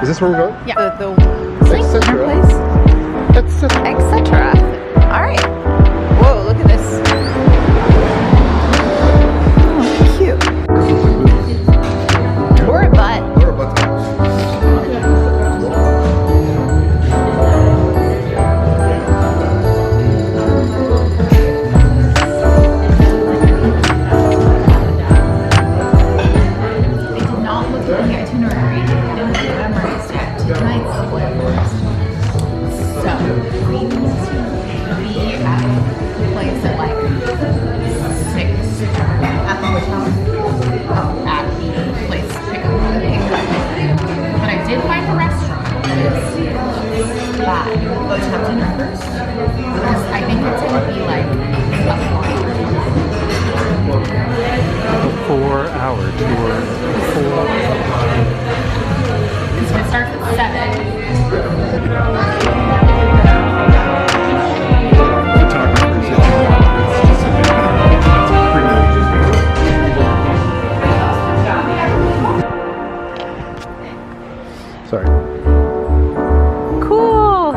Is this where we're going? Yeah. The dinner place. Etc. All right. Whoa, look at this. Oh, cute. Or a butt. Or a butt. Sorry. Cool.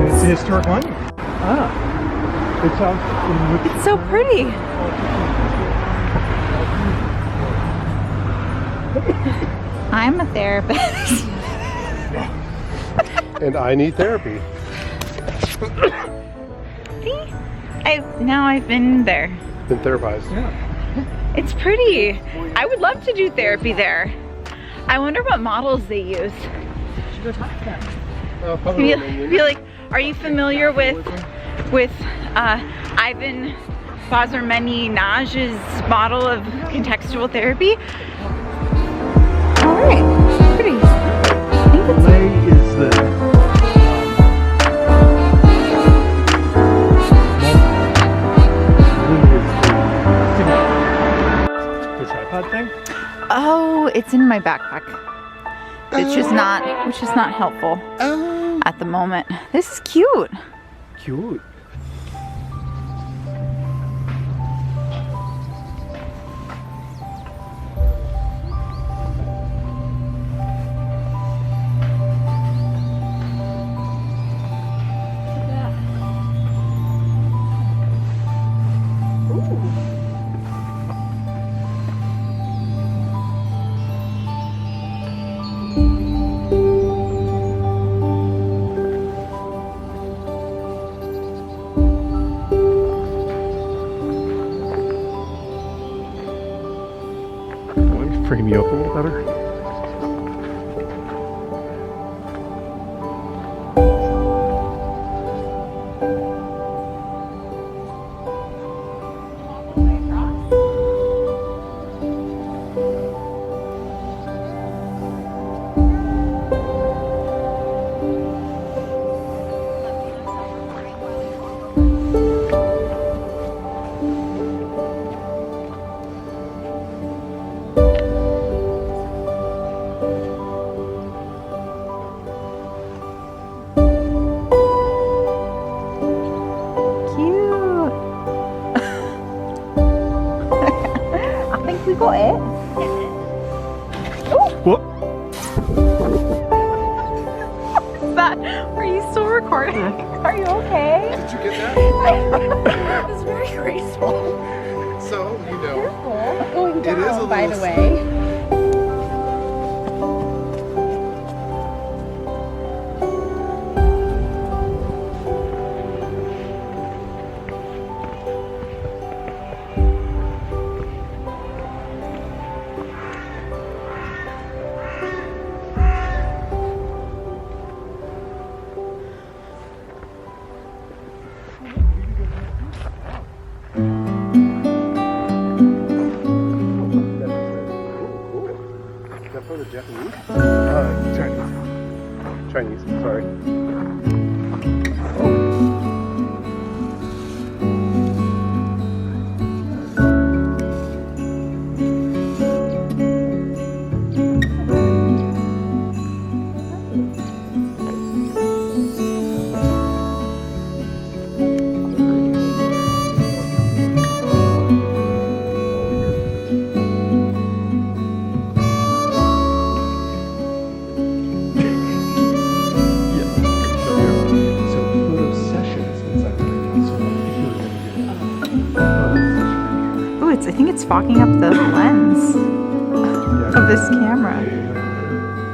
It's a historic monument. Ah. It's so pretty. I'm a therapist. And I need therapy. See? I've been there. Been therapized. Yeah. It's pretty. I would love to do therapy there. I wonder what models they use. Should go talk to them. Be like, are you familiar with Ivan Bazarmenyi-Naj's model of contextual therapy? All right, pretty. I think it's Lay is the tripod thing. Oh, it's in my backpack. Which is not helpful at the moment. This is cute. Cute. Frame you up a little better. We got it. What? Is that? Are you still recording? Are you okay? Did you get that? It was very graceful. So, you know. Careful. Going It is a down, by little the way. Japanese? Chinese, sorry. It's fogging up the lens of this camera.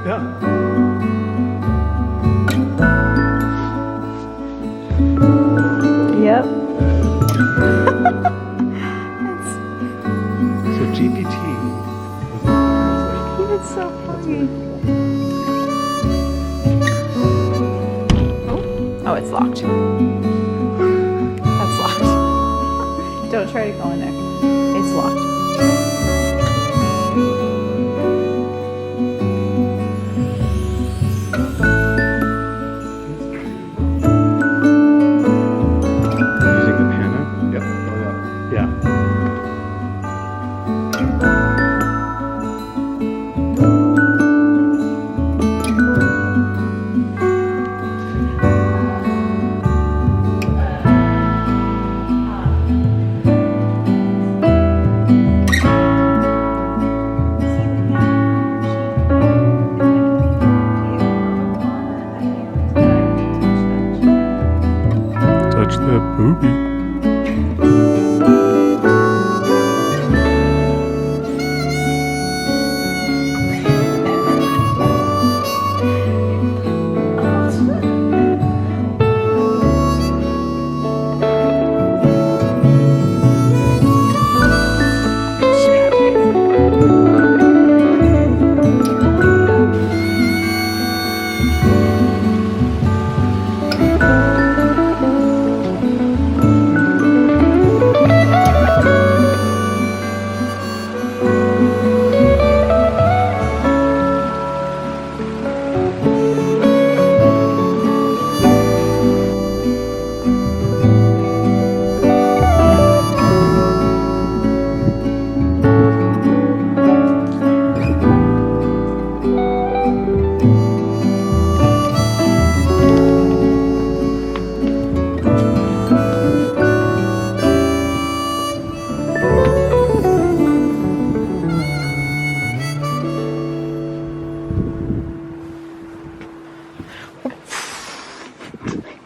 Yeah. Yep. So GPT It's so funny. Oh, it's locked. That's locked. Don't try to go in there. It's locked. using the Pana. Yep. Oh yeah. Yeah. Touch the booby.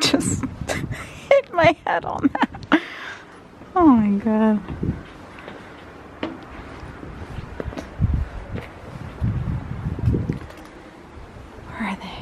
Just hit my head on that. Oh my god. Where are they?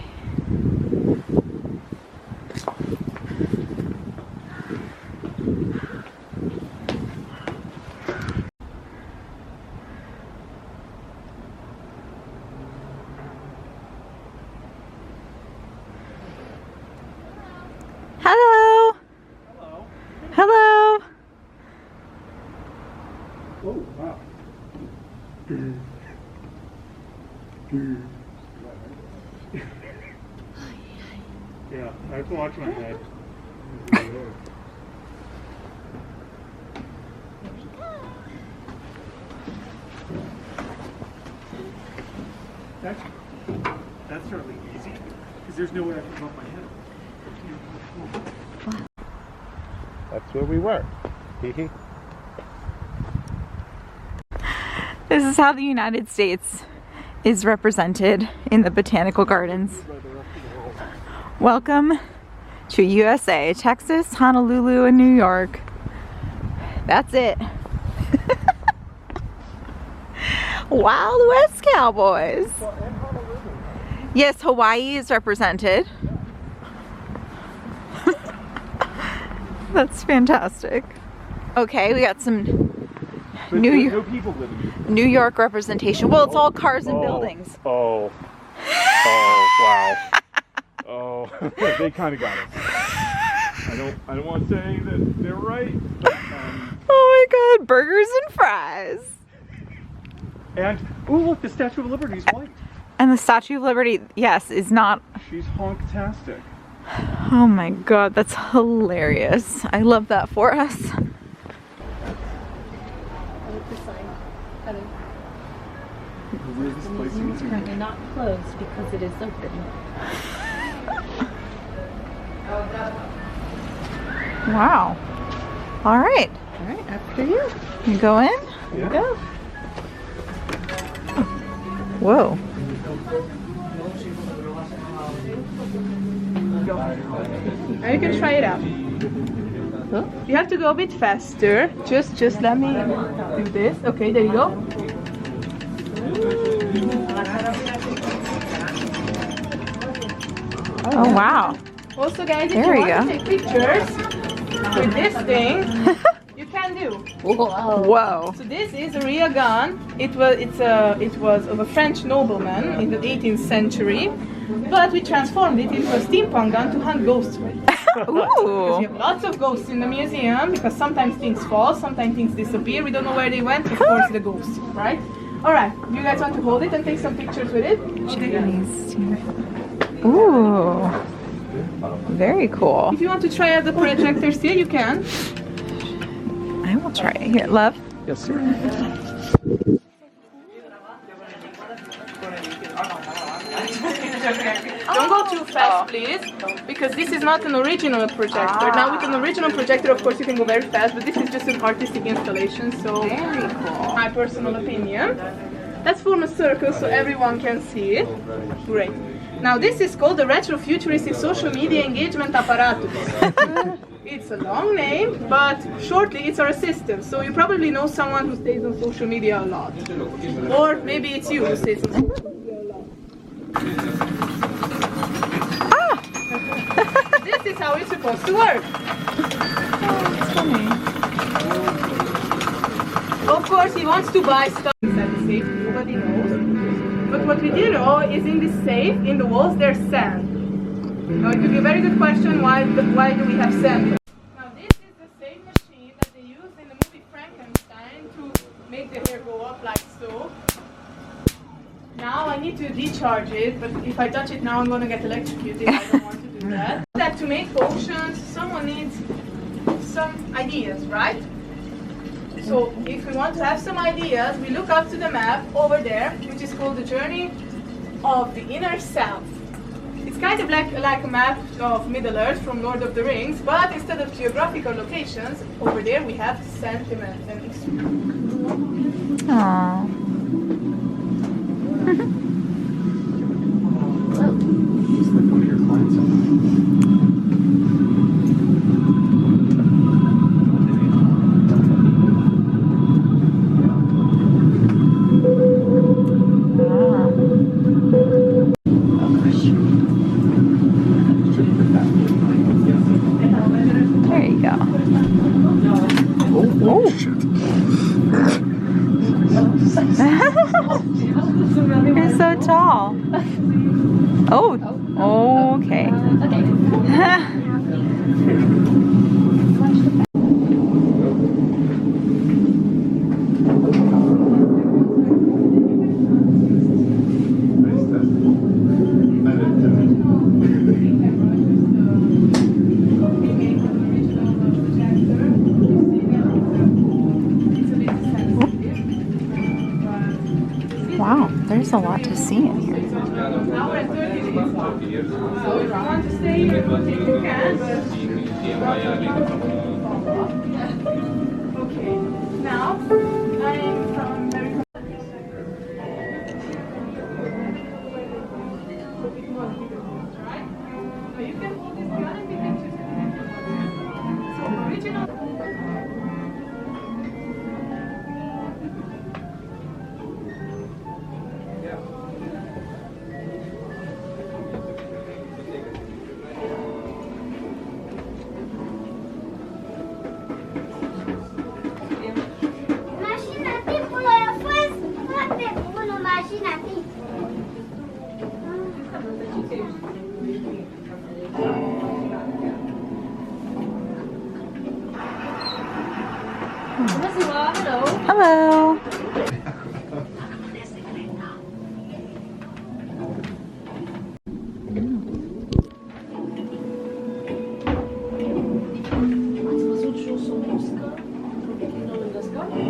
Hello. Hello. Oh, wow. Yeah, I have to watch my head. That's certainly easy, because there's nowhere I can bump my head. That's where we were. Hee. This is how the United States is represented in the botanical gardens. Welcome to USA, Texas, Honolulu, and New York. That's it. Wild West Cowboys. Yes, Hawaii is represented. That's fantastic. Okay, we got some New York representation. Well, it's all cars and buildings. Oh. Oh, wow. Oh, they kind of got it. I don't want to say that they're right, but, oh my god, burgers and fries. And, oh look, the Statue of Liberty is white. And the Statue of Liberty, yes, is not... She's honktastic. Oh my god, that's hilarious. I love that for us. Where's this place? It's currently not closed because it is open. Wow. All right. All right, after you. You go in? Yeah. Go. Whoa. Or you can try it out. You have to go a bit faster. Just let me do this. Okay, there you go. Oh wow. Also, guys, if There you we want go. to take pictures with this thing, you can do. Whoa. So this is a real gun. It was of a French nobleman in the 18th century, but we transformed it into a steampunk gun to hunt ghosts with. Because we Ooh. have lots of ghosts in the museum, because sometimes things fall, sometimes things disappear, we don't know where they went, of course the ghosts, right? Alright, you guys want to hold it and take some pictures with it? Ooh. Very cool. If you want to try out the projector still, you can. I will try it. Here, love. Yes, sir. Don't go too fast, please, because this is not an original projector. Now, with an original projector, of course, you can go very fast, but this is just an artistic installation, so Very cool. my personal opinion. Let's form a circle so everyone can see it. Great. Now, this is called the Retrofuturistic Social Media Engagement Apparatus. It's a long name, but shortly it's our assistant. So you probably know someone who stays on social media a lot. Or maybe it's you who stays on social media a lot. This is how it's supposed to work. That's funny. Of course, he wants to buy stuff inside the safe, nobody knows. But what we do know is in this safe, in the walls, there's sand. Now, it would be a very good question, why do we have sand? Now, this is the same machine that they used in the movie Frankenstein to make the hair go up like so. Now, I need to decharge it, but if I touch it now, I'm going to get electrocuted. I don't want to do that. That to make potions, someone needs some ideas, right? So if we want to have some ideas, we look up to the map over there, which is called the Journey of the Inner Self. It's kind of like a map of Middle Earth from Lord of the Rings, but instead of geographical locations, over there we have sentiment and experience. Aww. Just like one of your clients. There you go. Oh shit. You're so tall. Oh, okay. Wow, there's a lot to see in here. Now we're at 30 minutes. So if you want to stay here, you can, but... Okay, now I'm from America. Right? So you can hold this gun and we can choose. So original. Hello.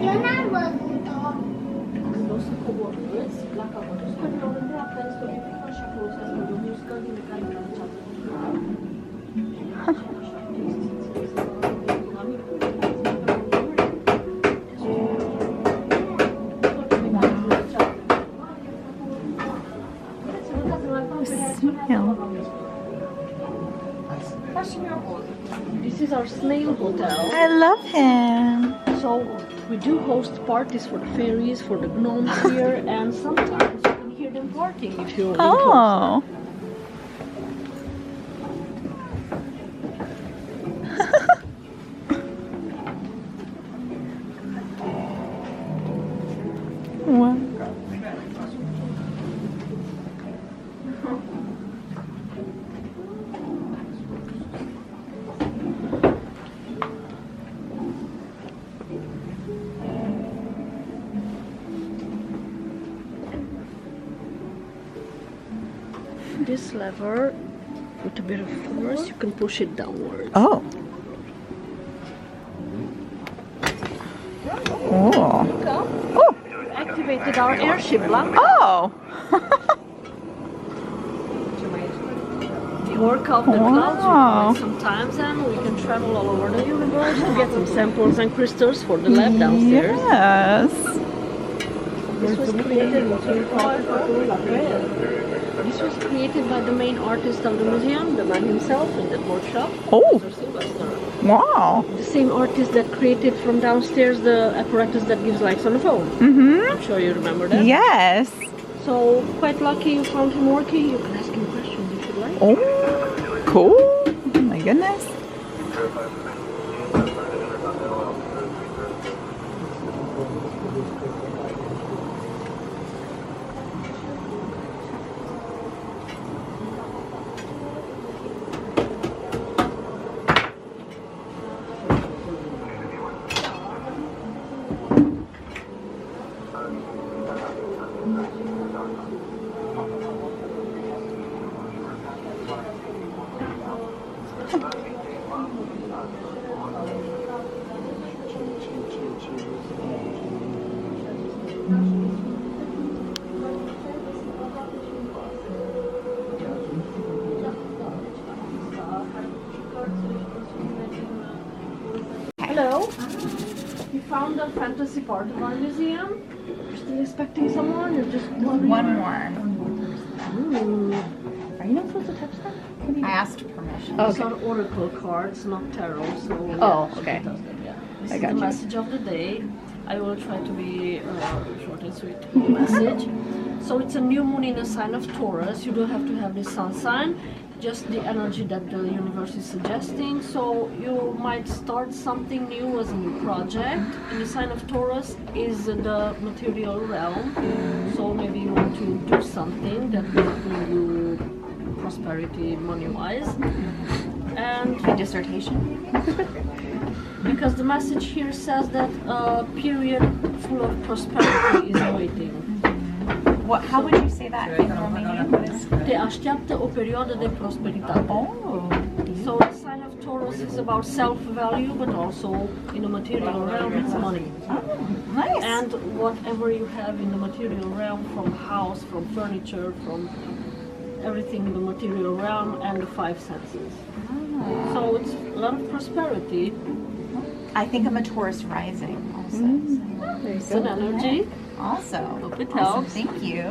Yo n-am văzut-o. This is our snail hotel. I love him. So we do host parties for the fairies, for the gnomes here, and sometimes you can hear them partying if you're in close. Oh. Wow. This lever, with a bit of force, you can push it downwards. Oh. Oh. Oh. Activated our airship Vlogmas. Oh. We work off the clouds Wow. sometimes, and we can travel all over the universe to get some samples and crystals for the lab downstairs. Yes. This was created This was created by the main artist of the museum, the man himself in that workshop. Oh. Mr. Sylvester. Wow. The same artist that created from downstairs the apparatus that gives lights on the phone. Mm-hmm. I'm sure you remember that. Yes. So quite lucky you found him working. You can ask him questions if you like. Oh. Cool. Oh my goodness. Hello. You found the fantasy part of our museum? You're still expecting someone? You're just One more. Ooh. Are you not supposed to touch that? I asked permission. These are oracle cards, not tarot. So Oh, yeah, okay. she does them, yeah. This I is got the you. message of the day. I will try to be short and sweet with the message. So it's a new moon in the sign of Taurus. You don't have to have the sun sign, just the energy that the universe is suggesting. So you might start something new as a new project. And the sign of Taurus is the material realm. So maybe you want to do something that will bring you prosperity money-wise. And My dissertation. because the message here says that a period full of prosperity is waiting. What? How would you say that in Romanian? What is? Te așteaptă o perioadă de prosperitate. Oh. So the sign of Taurus is about self-value, but also in the material realm it's money. Nice. And whatever you have in the material realm, from house, from furniture, from everything in the material realm, and the five senses. So it's a lot of prosperity. I think I'm a Taurus rising also. It's an energy. Also. Hope it Awesome. helps. Thank you.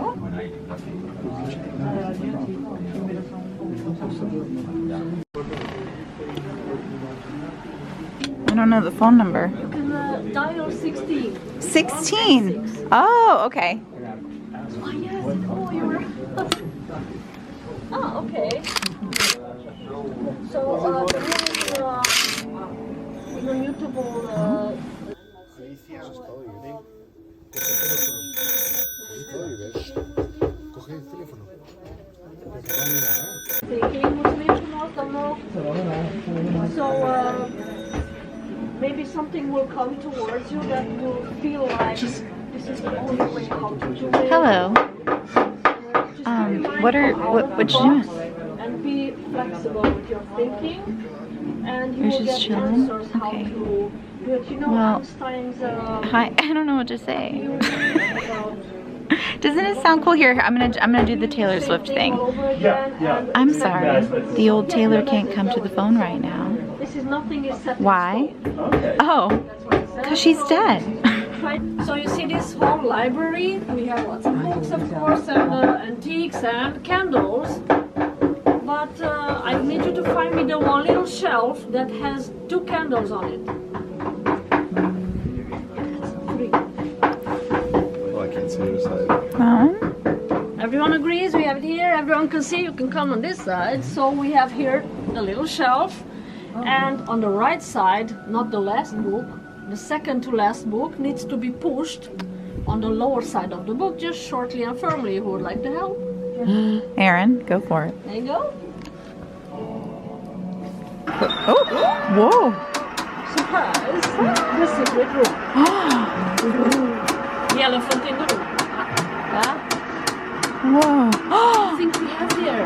I don't know the phone number. You can dial 16. 16. Oh, okay. Oh yes. Oh, you were. Oh, okay. So the room is a mutable. So maybe something will come towards you that will feel like this is the only way how to do it. Hello. Just What you doing? and be flexible with your thinking, and you You're will just get chilling? answers how Okay. to do it. You know, Well, Einstein's Hi. I don't know what to say. theory about Doesn't it sound cool? Here, I'm gonna do the Taylor Swift thing. I'm sorry. The old Taylor can't come to the phone right now. This is nothing is set in Why? stone. Oh, That's what it says. because she's dead. Right. So you see this whole library. We have lots of books, of course, and antiques and candles. but I need you to find me the one little shelf that has 2 candles on it. 3. Oh, I can't see the other side. Everyone agrees, we have it here, everyone can see, you can come on this side. So we have here the little shelf, and on the right side, not the last book, the second to last book needs to be pushed on the lower side of the book, just shortly and firmly. Who would like to help? Aaron, go for it. There you go. Oh, whoa. Surprise! The secret room. The elephant in the room. Yeah? Whoa. I think we have here.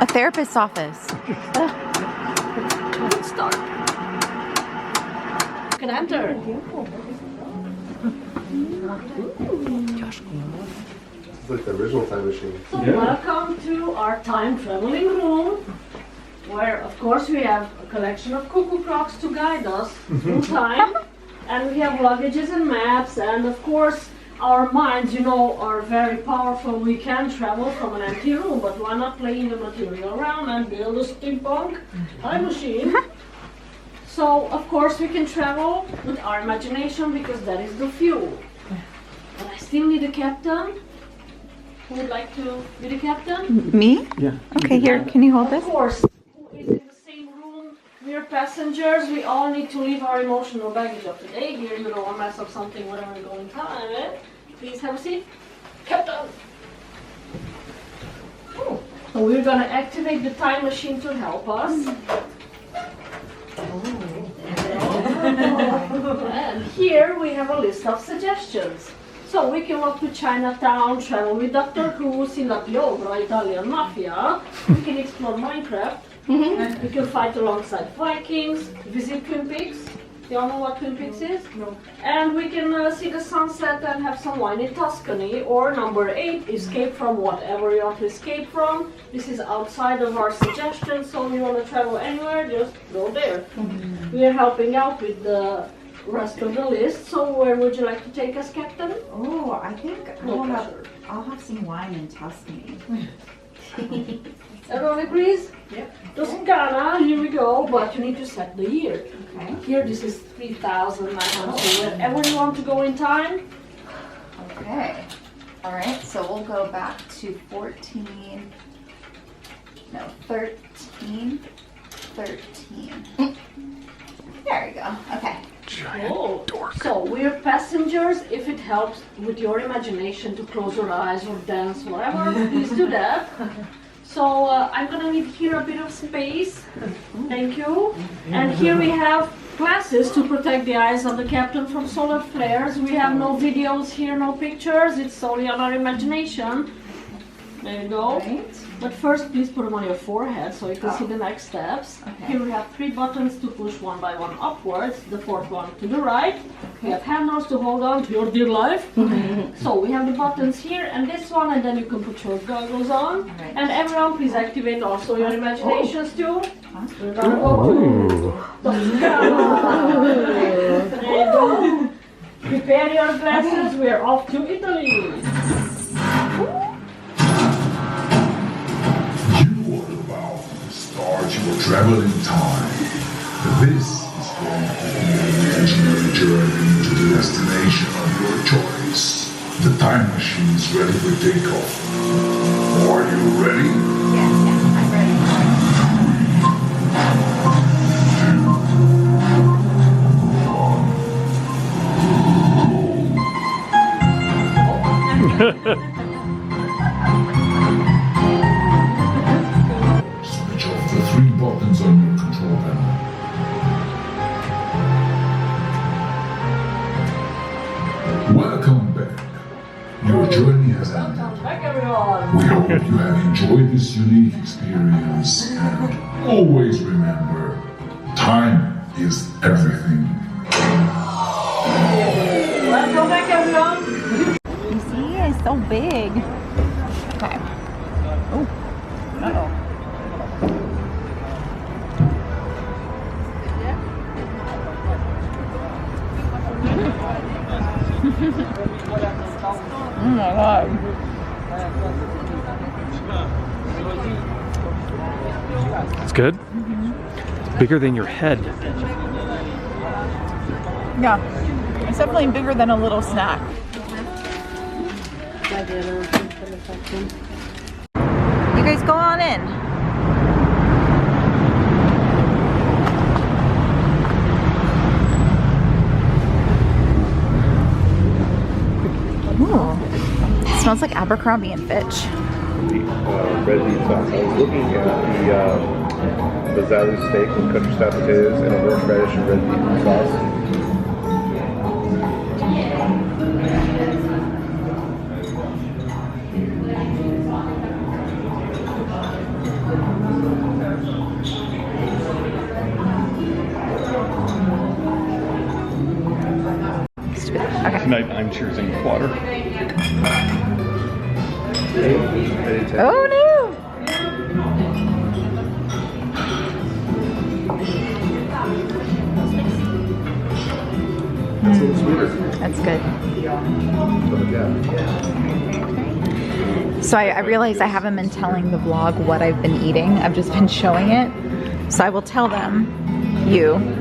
A therapist's office. Good start. You can enter. It's like the original time machine. So welcome to our time traveling room, where of course we have a collection of cuckoo clocks to guide us through time, and we have luggages and maps, and of course our minds, you know, are very powerful. We can travel from an empty room, but why not play the material around and build a steampunk time machine? So of course we can travel with our imagination, because that is the fuel. But I still need a captain. Who would like to be the captain? Me? Yeah. Okay, here, can you hold Of this? course. Who is in the same room? We are passengers. We all need to leave our emotional baggage of the day here. You don't want to mess up something whenever we go in time, eh? Please have a seat. Captain! Oh. So we're going to activate the time machine to help us. And here we have a list of suggestions. So we can walk to Chinatown, travel with Dr. Who, see La Piovra, Italian Mafia. We can explore Minecraft. We can fight alongside Vikings, visit Twin Peaks. You all know what Twin Peaks is? No. And we can see the sunset and have some wine in Tuscany. Or number 8, escape from whatever you want to escape from. This is outside of our suggestions, so if you want to travel anywhere, just go there. We are helping out with the rest of the list. So where would you like to take us, Captain? Oh, I think No pressure. I'll have some wine in Tuscany. Everyone agrees? Yep. Toscana, here we go, but you need to set the year. Okay. Here, this is 3,900, so wherever you want to go in time. Okay. All right. So we'll go back to 13. There we go. Okay. Oh, so we're passengers. If it helps with your imagination to close your eyes or dance, whatever, please do that. So I'm gonna need here a bit of space. Thank you. And here we have glasses to protect the eyes of the captain from solar flares. We have no videos here, no pictures. It's solely on our imagination. There you go. Right. But first, please put them on your forehead so you can see the next steps. Okay. Here we have 3 buttons to push one by one upwards, the 4th one to the right. We have handles to hold on to your dear life. So we have the buttons here and this one, and then you can put your goggles on. Right. And everyone, please activate also your imaginations too. We're gonna go to Toscana. There you go. Prepare your glasses, we're off to Italy. Start your travel in time. This is going to be a legendary journey to the destination of your choice. The time machine is ready for takeoff. Are you ready? Yes, I'm ready. Switch off the 3 buttons on your control panel. Welcome back. Your journey has ended. Back everyone. We hope you have enjoyed this unique experience, and always remember, time is everything. Welcome back everyone. You see, it's so big. Okay. Oh. Uh-oh. Oh my god. It's good? It's bigger than your head. Yeah, it's definitely bigger than a little snack. You guys go on in. Ooh, it smells like Abercrombie and Fitch. The red meat sauce. I was looking at the Zalu steak with country style potatoes and a horseradish and red meat sauce. Okay. Tonight I'm choosing water. Oh no! It's a little sweeter. That's good. But yeah. So I realized I haven't been telling the vlog what I've been eating. I've just been showing it. So I will tell them,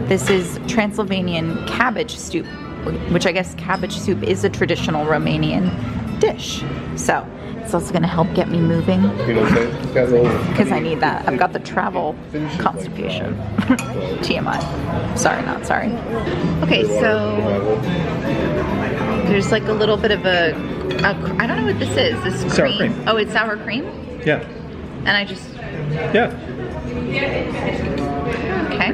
this is Transylvanian cabbage soup, which I guess cabbage soup is a traditional Romanian dish. So it's also gonna help get me moving. You know what I'm saying? It's got a little... Because I need that. I've got the travel constipation. TMI. Sorry, not sorry. Okay, so there's like a little bit of a I don't know what this is. This cream. Sour cream. Oh, it's sour cream? Yeah. And I just... Yeah. Okay.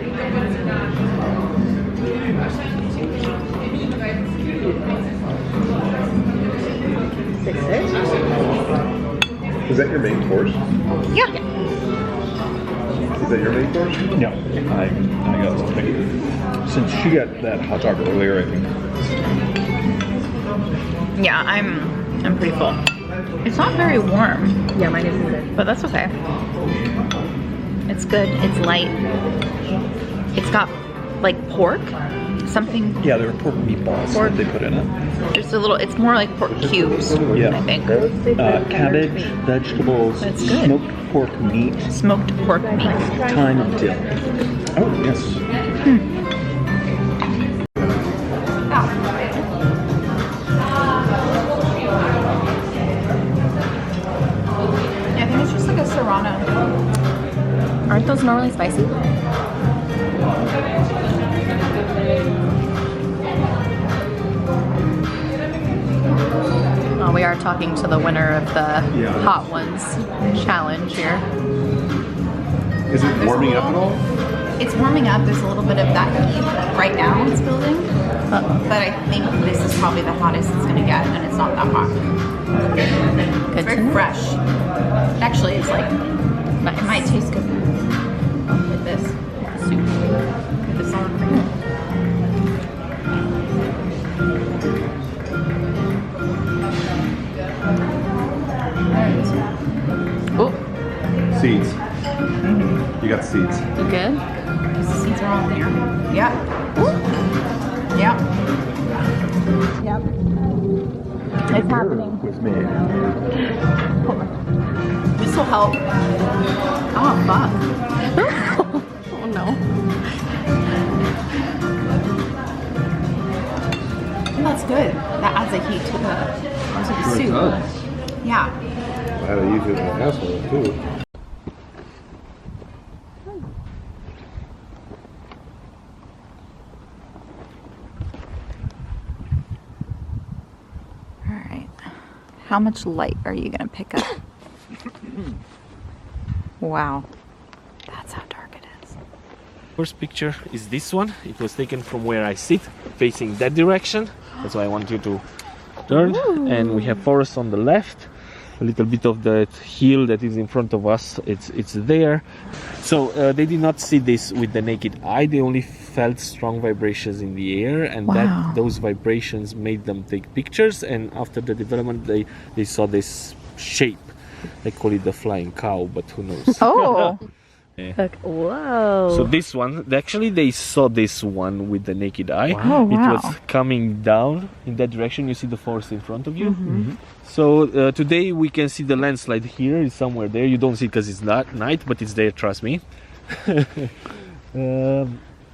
Is that your main course? Yeah. Is that your main course? Yeah. I got something. Since she got that hot dog earlier, I think. Yeah, I'm pretty full. It's not very warm. Yeah, mine isn't either. But that's okay. It's good. It's light. It's got like pork, something. Yeah, there are pork meatballs that they put in it. Just a little. It's more like pork cubes. Yeah. I think. Cabbage, vegetables, That's good. smoked pork meat, Smoked pork meat. thyme and dill. Oh yes. Yeah, I think it's just like a serrano. Aren't those normally spicy? Well, we are talking to the winner of the Hot Ones challenge here. Is it warming up at all? It's warming up. There's a little bit of that heat right now it's building. But I think this is probably the hottest it's going to get, and it's not that hot. It's very fresh. Actually, it's like, it might taste good with this soup, with the sour cream. Oh, Seeds. You got seeds. you good? Because the seeds are all in there. Yeah. Yeah. Yep. It's happening. Was made. This will help. Oh, fuck. Oh, no. And that's good. That adds a heat to the soup. Yeah. I had to use it in my household too. All right. How much light are you going to pick up? Wow. That's how dark it is. First picture is this one. It was taken from where I sit, facing that direction. That's why I want you to turn. And we have forest on the left. A little bit of the hill that is in front of us. It's there. So they did not see this with the naked eye. They only felt strong vibrations in the air, and Wow. those vibrations made them take pictures. And after the development, they saw this shape. They call it the flying cow, but who knows? Oh. Like, whoa. So this one, actually they saw this one with the naked eye. Oh, wow. It was coming down in that direction. You see the forest in front of you. So today we can see the landslide here. It's somewhere there. You don't see it because it's not night, but it's there, trust me.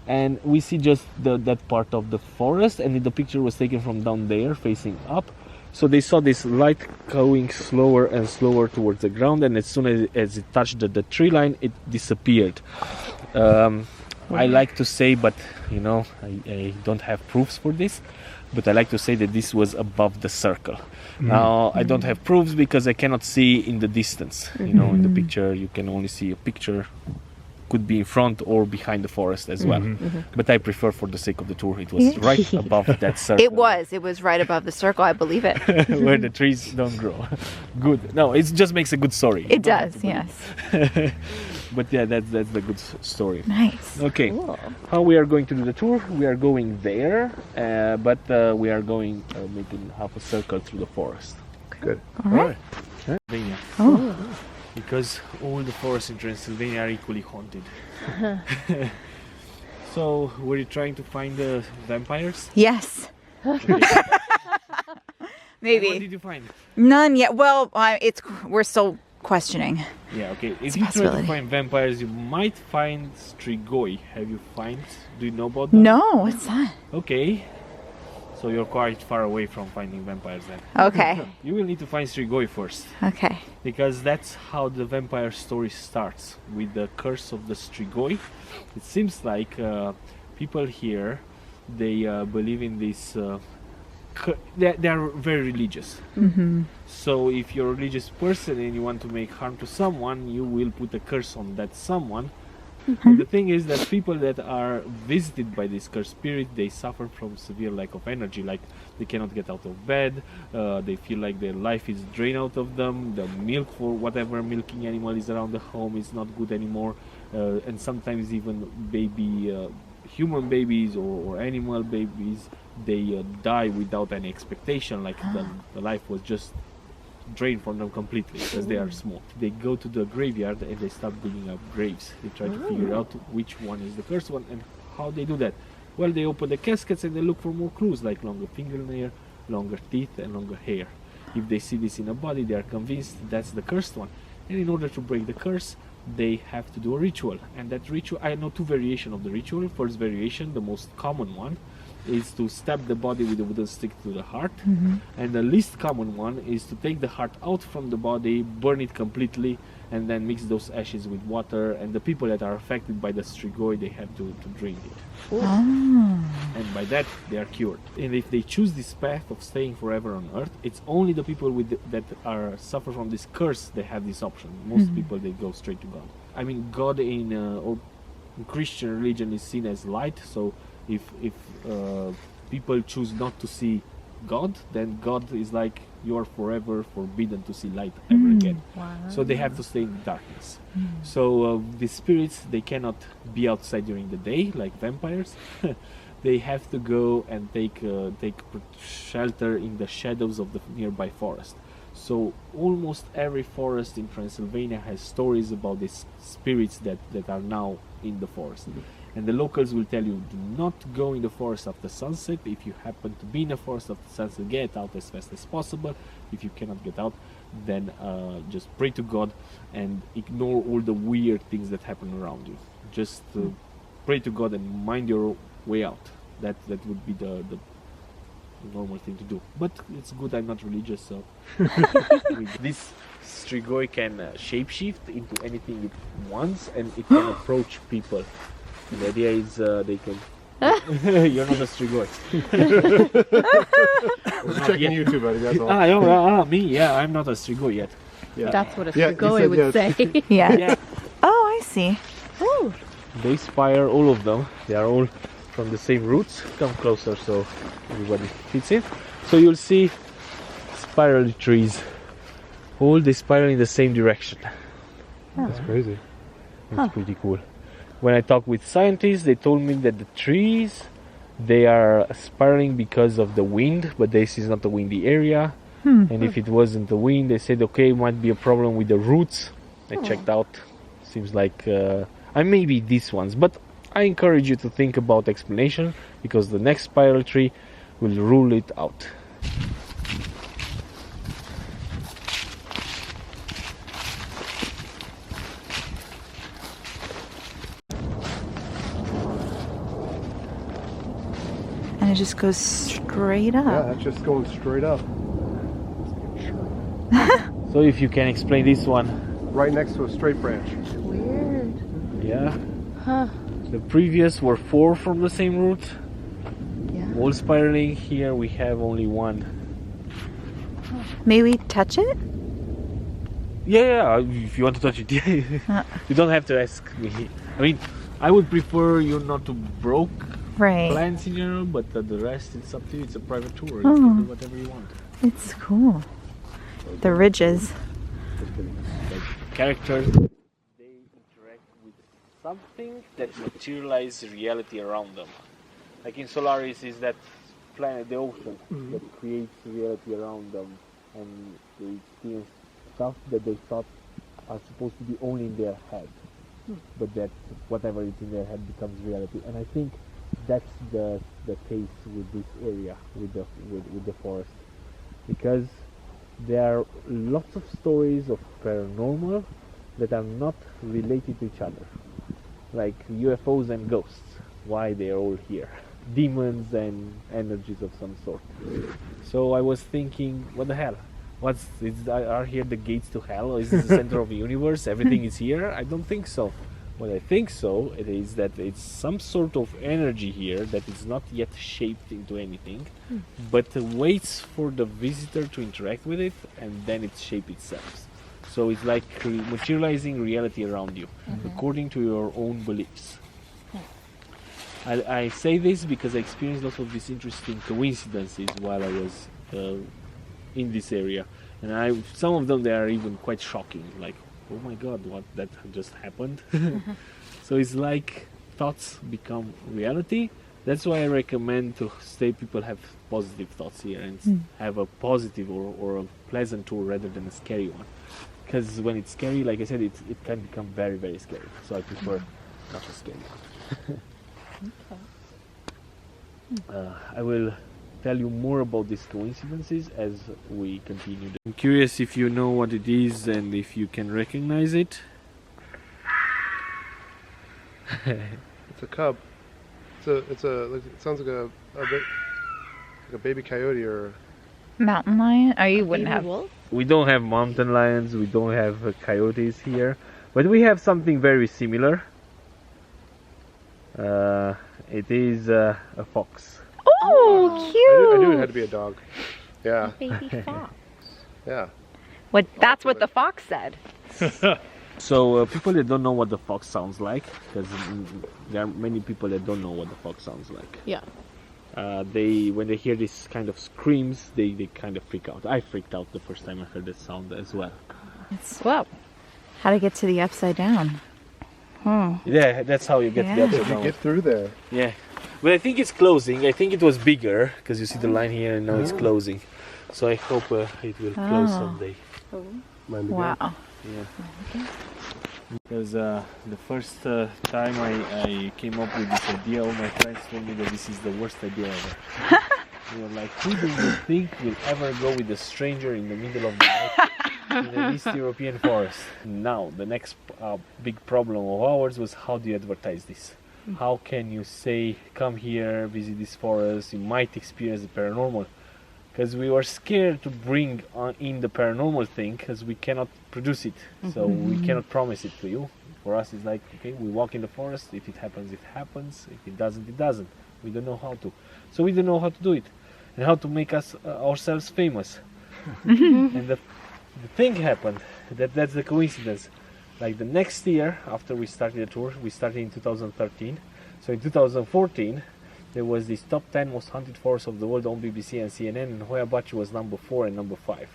And we see just that part of the forest, and the picture was taken from down there facing up. So they saw this light going slower and slower towards the ground, and as soon as it touched the tree line, it disappeared. I like to say, but you know, I don't have proofs for this, but I like to say that this was above the circle. Now, I don't have proofs because I cannot see in the distance. You know, in the picture, you can only see a picture. Could be in front or behind the forest as well. But I prefer, for the sake of the tour, it was right above that circle. It was right above the circle, I believe it. Where the trees don't grow. Good. No, it just makes a good story. It does, yes. But yeah, that's the good story. Nice. Okay, how we are going to do the tour? We are going there, but we are going making half a circle through the forest. Good. All right. Transylvania. Oh. Because all the forests in Transylvania are equally haunted. So, were you trying to find the vampires? Yes. Maybe. What did you find? None yet. Well, we're still questioning. Yeah, okay. It's If a you try to possibility. find vampires, you might find strigoi. Do you know about that? No, what's that? Okay. So you're quite far away from finding vampires then. Okay. You will need to find strigoi first. Okay. Because that's how the vampire story starts, with the curse of the strigoi. It seems like people here, they believe in this. They are very religious. So if you're a religious person and you want to make harm to someone, you will put a curse on that someone. And the thing is that people that are visited by this cursed spirit, they suffer from severe lack of energy. Like, they cannot get out of bed, they feel like their life is drained out of them, the milk for whatever milking animal is around the home is not good anymore, and sometimes even human babies or animal babies, they die without any expectation, like the life was just drained from them completely because they are small. They go to the graveyard and they start digging up graves. They try to figure out which one is the cursed one. And how they do that? Well, they open the caskets and they look for more clues, like longer fingernail, longer teeth, and longer hair. If they see this in a body, they are convinced that's the cursed one. And in order to break the curse, they have to do a ritual. And that ritual, I know two variations of the ritual. First variation, the most common one, is to stab the body with a wooden stick to the heart, and the least common one is to take the heart out from the body, burn it completely, and then mix those ashes with water, and the people that are affected by the strigoi, they have to drink it. And by that they are cured. And if they choose this path of staying forever on earth, it's only the people that are suffer from this curse, they have this option. Most people, they go straight to God. I mean, God in Christian religion is seen as light, so if people choose not to see God, then God is like, you're forever forbidden to see light ever again. So they have to stay in the darkness. So the spirits, they cannot be outside during the day like vampires. They have to go and take shelter in the shadows of the nearby forest. So almost every forest in Transylvania has stories about these spirits that are now in the forest. And the locals will tell you, do not go in the forest after sunset. If you happen to be in the forest after sunset, get out as fast as possible. If you cannot get out, then just pray to God and ignore all the weird things that happen around you. Just pray to God and mind your way out. That would be the normal thing to do. But it's good I'm not religious, so... This strigoi can shapeshift into anything it wants, and it can approach people. And the idea is they can... You're not a strigoi. Just checking you too, buddy, that's all. Me? Yeah, I'm not a strigoi yet. Yeah. That's what a Yeah, you strigoi said would yes. say. Yeah. Oh, I see. Oh. They spire, all of them. They are all from the same roots. Come closer so everybody fits in. So you'll see spiral trees. All they spiral in the same direction. That's crazy. That's pretty cool. When I talked with scientists, they told me that the trees, they are spiraling because of the wind, but this is not a windy area. And if it wasn't the wind, they said, okay, it might be a problem with the roots. I checked out, seems like maybe these ones, but I encourage you to think about explanation, because the next spiral tree will rule it out. And it just goes straight up. Yeah, that's just going straight up. So if you can explain this one. Right next to a straight branch. Weird. Yeah. Huh. The previous were 4 from the same route. Yeah. All spiraling. Here we have only 1. May we touch it? Yeah, if you want to touch it, yeah. You don't have to ask me. I mean, I would prefer you not to broke Right. plants in general, but the rest, it's up to you. It's a private tour. You can do whatever you want. It's cool. The ridges. Like characters, they interact with something that materializes reality around them. Like in Solaris is that planet, the ocean, that creates reality around them, and they experience stuff that they thought are supposed to be only in their head, but that whatever is in their head becomes reality. And I think that's the case with this area, with the forest, because there are lots of stories of paranormal that are not related to each other, like UFOs and ghosts. Why they are all here? Demons and energies of some sort. So I was thinking, what the hell? Are here the gates to hell? Is this the center of the universe? Everything is here? I don't think so. What I think so, it is that it's some sort of energy here that is not yet shaped into anything, but waits for the visitor to interact with it, and then it shapes itself. So it's like materializing reality around you, according to your own beliefs. I say this because I experienced lots of these interesting coincidences while I was in this area, and some of them, they are even quite shocking, like, oh my god, what that just happened. So it's like thoughts become reality. That's why I recommend to stay, people have positive thoughts here and have a positive or a pleasant tour rather than a scary one, because when it's scary, like I said, it can become very, very scary. So I prefer not a scary one. I will tell you more about these coincidences as we continue. I'm curious if you know what it is and if you can recognize it. It's a cub. It sounds like a baby coyote or Mountain lion? Oh, you wouldn't have. Wolf? We don't have mountain lions, we don't have coyotes here, but we have something very similar. It is a fox. Oh, cute! I knew it had to be a dog. Yeah. Baby fox. Yeah. That's what the fox said. So people that don't know what the fox sounds like, because there are many people that don't know what the fox sounds like. Yeah. When they hear this kind of screams, they kind of freak out. I freaked out the first time I heard that sound as well. Well, how to get to the upside down? Yeah, that's how you get to the upside You down. get through there. Yeah, but I think it's closing. I think it was bigger because you see the line here, and now it's closing. So I hope it will close someday. Wow. Yeah. Because the first time I came up with this idea, all my friends told me that this is the worst idea ever. They were like, who do you think will ever go with a stranger in the middle of the night in an East European forest? Now, the next big problem of ours was, how do you advertise this? How can you say, come here, visit this forest, you might experience the paranormal? Because we were scared to bring in the paranormal thing, because we cannot produce it, so we cannot promise it to you. For us, it's like, okay, we walk in the forest, if it happens, it happens, if it doesn't, it doesn't. We don't know how to. So we don't know how to do it, and how to make us ourselves famous. And the thing happened, that's the coincidence. Like the next year, after we started the tour, we started in 2013. So in 2014, there was this top 10 most haunted forests of the world on BBC and CNN, and Hoia-Baciu was number 4 and number 5.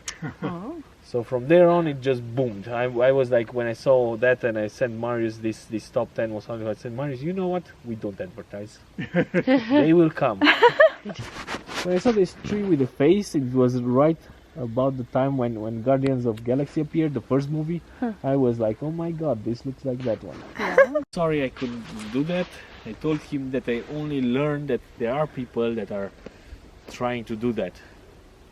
So from there on, it just boomed. I was like, when I saw that and I sent Marius this top 10 most haunted, I said, Marius, you know what? We don't advertise. They will come. When I saw this tree with a face, it was right about the time when Guardians of Galaxy appeared, the first movie. I was like, oh my god, this looks like that one. Sorry I couldn't do that. I told him that I only learned that there are people that are trying to do that,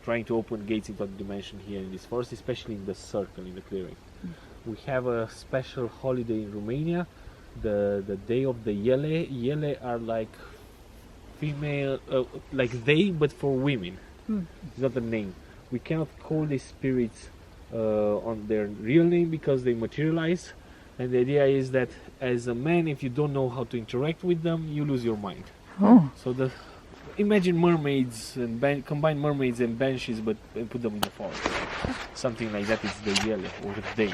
trying to open gates into other dimension here in this forest, especially in the circle, in the clearing. We have a special holiday in Romania, the day of the Yele. Yele are like female, like they, but for women. It's not a name. We cannot call these spirits on their real name because they materialize. And the idea is that as a man, if you don't know how to interact with them, you lose your mind. So imagine mermaids and combine mermaids and banshees, but put them in the forest. Something like that is the Yele, or the day.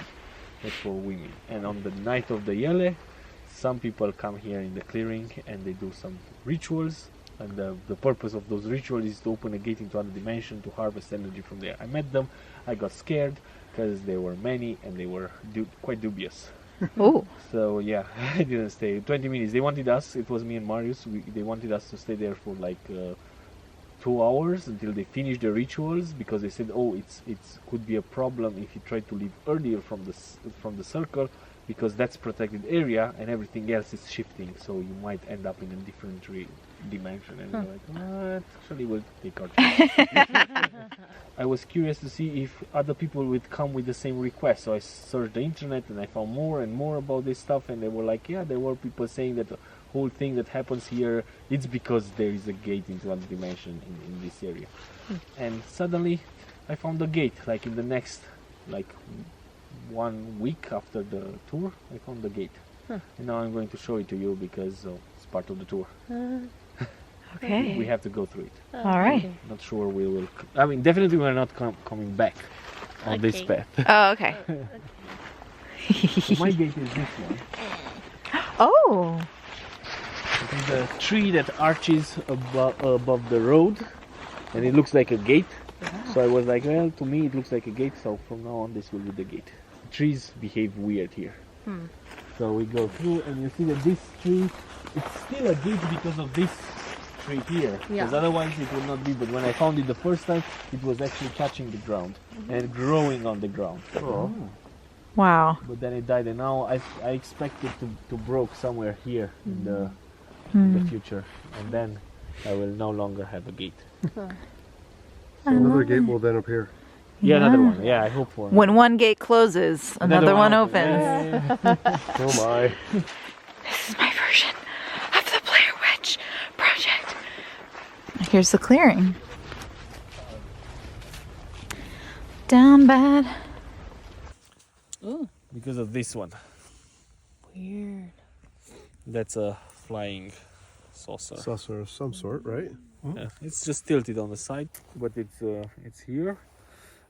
That's for women. And on the night of the Yele, some people come here in the clearing and they do some rituals. And the purpose of those rituals is to open a gate into another dimension to harvest energy from there. I met them, I got scared because there were many and they were quite dubious. So yeah, I didn't stay. 20 minutes. They wanted us, it was me and Marius, they wanted us to stay there for like 2 hours until they finished the rituals, because they said, oh, it could be a problem if you try to leave earlier from the circle, because that's protected area and everything else is shifting, so you might end up in a different dimension. And we're like, what? Actually, we'll take our chance. I was curious to see if other people would come with the same request, so I searched the internet and I found more and more about this stuff, and they were like, yeah, there were people saying that the whole thing that happens here, it's because there is a gate into another dimension in this area. And suddenly I found the gate, like in the next 1 week after the tour, I found the gate. And now I'm going to show it to you because it's part of the tour. Okay. We have to go through it. All right. Not sure we will. I mean, definitely we're not coming back on this path. Oh, okay. So my gate is this one. Oh. It is a tree that arches above the road, and it looks like a gate. So I was like, well, to me it looks like a gate, so from now on this will be the gate. Trees behave weird here. So we go through and you see that this tree, it's still a gate because of this tree here. Because otherwise it would not be, but when I found it the first time, it was actually touching the ground and growing on the ground. Wow. But then it died, and now I expect it to broke somewhere here in the future, and then I will no longer have a gate. So another gate will then appear. Yeah, another one. Yeah, I hope for. When one gate closes, another one opens. Oh my. This is my version of the Blair Witch Project. Here's the clearing. Down bad. Ooh. Because of this one. Weird. That's a flying saucer. Saucer of some sort, right? Yeah, it's just tilted on the side, but it's here.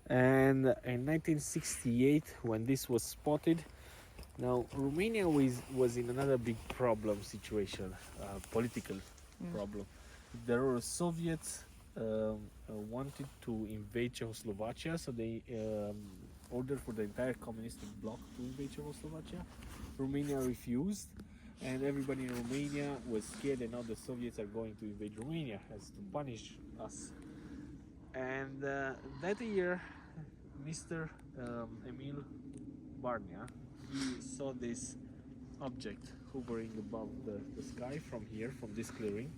And in 1968, when this was spotted, now Romania was in another big problem situation, political problem. There were Soviets wanted to invade Czechoslovakia, so they ordered for the entire communistic bloc to invade Czechoslovakia. Romania refused, and everybody in Romania was scared that now the Soviets are going to invade Romania as to punish us. And that year, Mr. Emil Barnia, he saw this object hovering above the sky from here, from this clearing.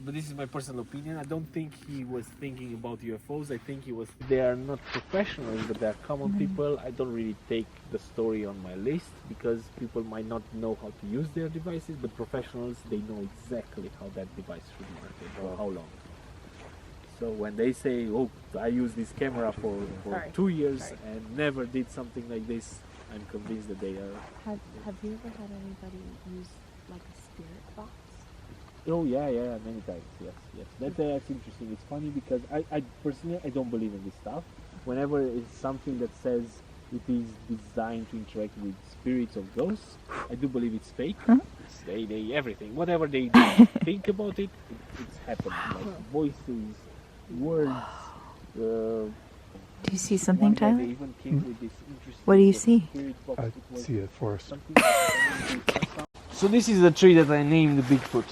But this is my personal opinion, I don't think he was thinking about UFOs. I think they are not professionals, but they are common people. I don't really take the story on my list because people might not know how to use their devices, but professionals, they know exactly how that device should work and for how long. So when they say, oh, I used this camera for 2 years and never did something like this, I'm convinced that they are. Have you ever had anybody use like a spirit box? Oh yeah, many times, yes. That's interesting. It's funny because I personally, I don't believe in this stuff. Whenever it's something that says it is designed to interact with spirits or ghosts, I do believe it's fake. They everything, whatever they think about it, it's happening. Like voices, words. Do you see something, Tyler? They even came with this interesting What do you see? I see a forest. So this is the tree that I named Bigfoot.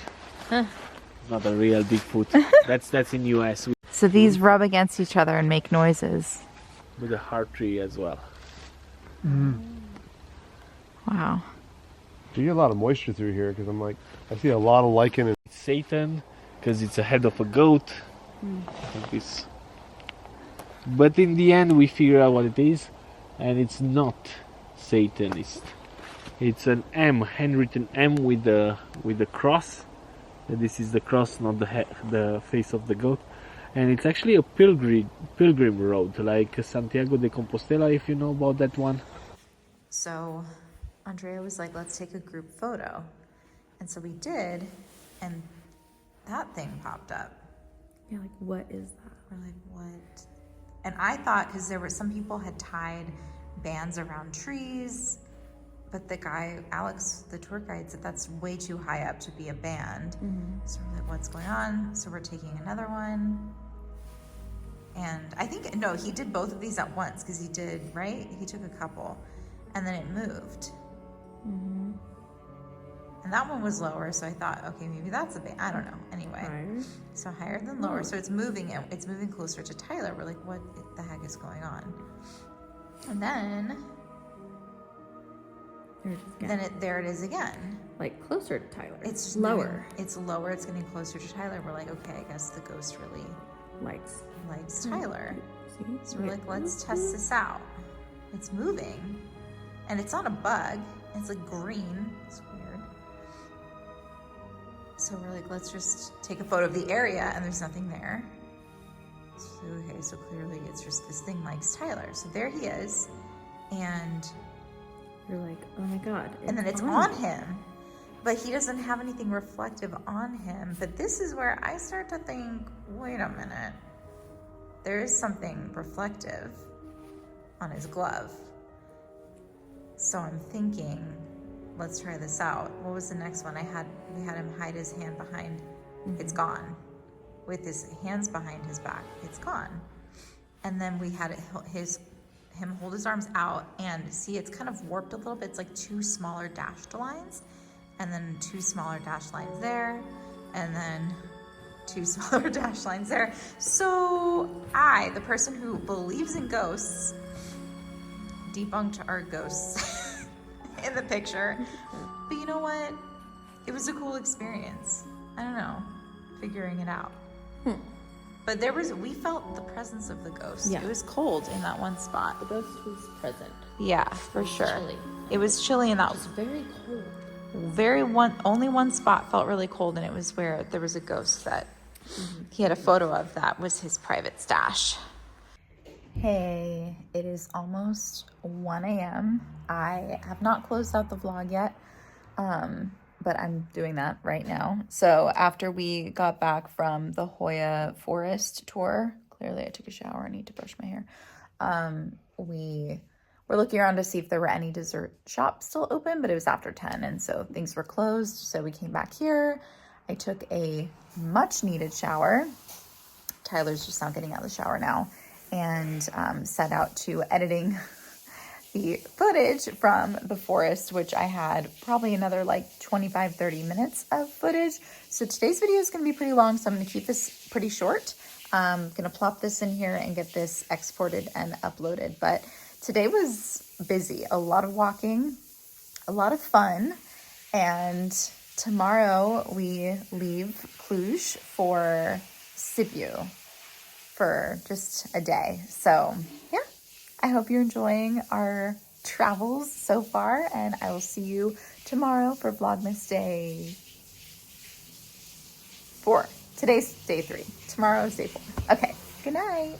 It's not a real Bigfoot. That's in US. So these rub against each other and make noises. With a heart tree as well. Wow. You get a lot of moisture through here because I'm like, I see a lot of lichen and Satan, because it's a head of a goat. Like this. But in the end, we figure out what it is, and it's not Satanist. It's an M, handwritten M with the cross. And this is the cross, not the face of the goat. And it's actually a pilgrim road, like Santiago de Compostela, if you know about that one. So Andrea was like, let's take a group photo. And so we did, and that thing popped up. Yeah, like what is that? We're like, what? And I thought, because there were some people had tied bands around trees, but the guy, Alex, the tour guide, said that's way too high up to be a band. So we're like, what's going on? So we're taking another one. And I think, no, he did both of these at once, because he did, right? He took a couple, and then it moved. And that one was lower, so I thought, okay, maybe that's a band. I don't know. Anyway, Higher. so higher than lower. So it's moving. It's moving closer to Tyler. We're like, what the heck is going on? And then there it is again. Like closer to Tyler. It's just lower. It's lower. It's getting closer to Tyler. We're like, okay, I guess the ghost really Likes. likes Tyler. See? So we're like, let's test this out. It's moving, and it's not a bug. It's like green. It's weird. So we're like, let's just take a photo of the area, and there's nothing there. So, okay, so clearly it's just this thing likes Tyler. So there he is, and You're like, oh my god. and then it's on him, but he doesn't have anything reflective on him. But this is where I start to think, wait a minute, there is something reflective on his glove. So I'm thinking, let's try this out. What was the next one? We had him hide his hand behind. It's gone. With his hands behind his back, it's gone. And then we had him hold his arms out, and see, it's kind of warped a little bit. It's like two smaller dashed lines, and then two smaller dashed lines there, and then two smaller dashed lines there. So I, the person who believes in ghosts, debunked our ghosts in the picture. But you know what? It was a cool experience. I don't know, figuring it out. But we felt the presence of the ghost. Yeah. It was cold in that one spot. The ghost was present. Yeah, for sure. Chilly. It was chilly in that. It was very cold. Only one spot felt really cold, and it was where there was a ghost that he had a photo of. That was his private stash. Hey, it is almost 1 a.m. I have not closed out the vlog yet, but I'm doing that right now. So after we got back from the Hoia forest tour, clearly I took a shower, I need to brush my hair. We were looking around to see if there were any dessert shops still open, but it was after 10, and so things were closed. So we came back here. I took a much needed shower. Tyler's just now getting out of the shower now, and set out to editing the footage from the forest, which I had probably another like 25-30 minutes of footage. So today's video is going to be pretty long, so I'm going to keep this pretty short. I'm going to plop this in here and get this exported and uploaded. But today was busy, a lot of walking, a lot of fun, and tomorrow we leave Cluj for Sibiu for just a day. So yeah, I hope you're enjoying our travels so far, and I will see you tomorrow for Vlogmas day 4. Today's day 3. Tomorrow is day 4. Okay, good night.